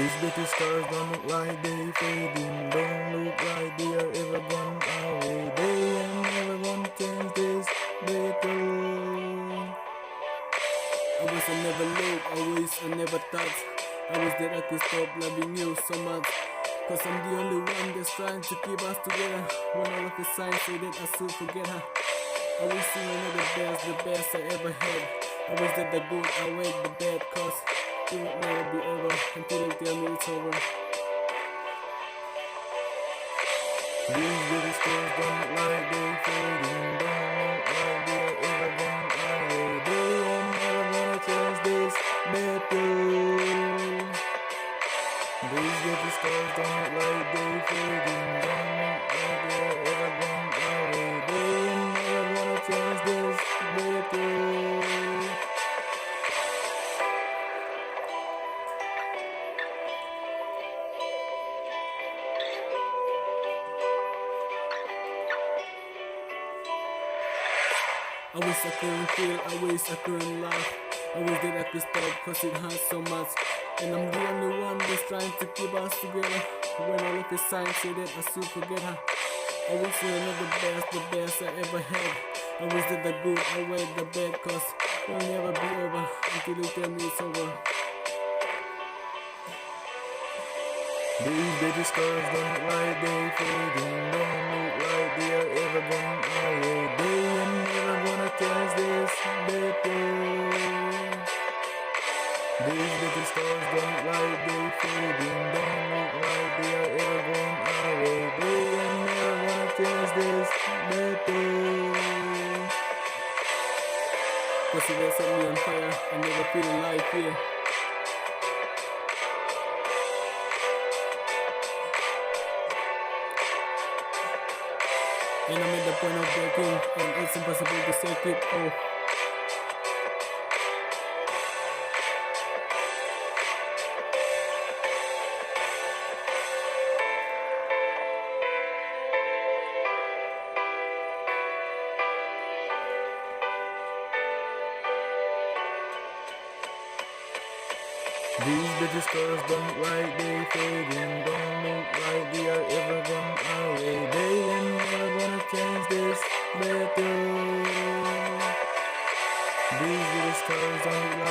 These little stars don't look like they fading, don't look like they are ever gone away. They ain't never gonna change this battle. I wish I never looked, I wish I never thought. I wish that I could stop loving you so much. Cause I'm the only one that's trying to keep us together. When all of the signs say that I should forget her. I wish you were the best I ever had. I wish that the good outweighed the bad, cause it would never be over until you tell me it's over. These little stars don't look like they fading, don't look like they are ever gone away. They ain't never gonna change this battle. These little stars don't look like they fading, don't look like they are ever gone away. They ain't never gonna change this battle. I wish I couldn't feel, I wish I couldn't laugh. I wish that I could stop cause it hurts so much. And I'm the only one that's trying to keep us together. When all of the signs say that I should forget her. I wish you were the best I ever had. I wish that the good outweighed the bad, cause it'll never be over until you tell me it's over. These baby stars don't look like they fading, don't look like they are ever gone away. They ain't never gonna change this battle. These little stars don't look like they fading, don't look like they are ever gone away. They ain't never gonna change this battle. Cause it will set me on fire, I never feel alive here. And I'm at the point of breaking, and it's impossible to shake it off. These little stars don't look like they fading, don't look like they are ever gone away. They ain't never gonna change this battle. These little stars don't look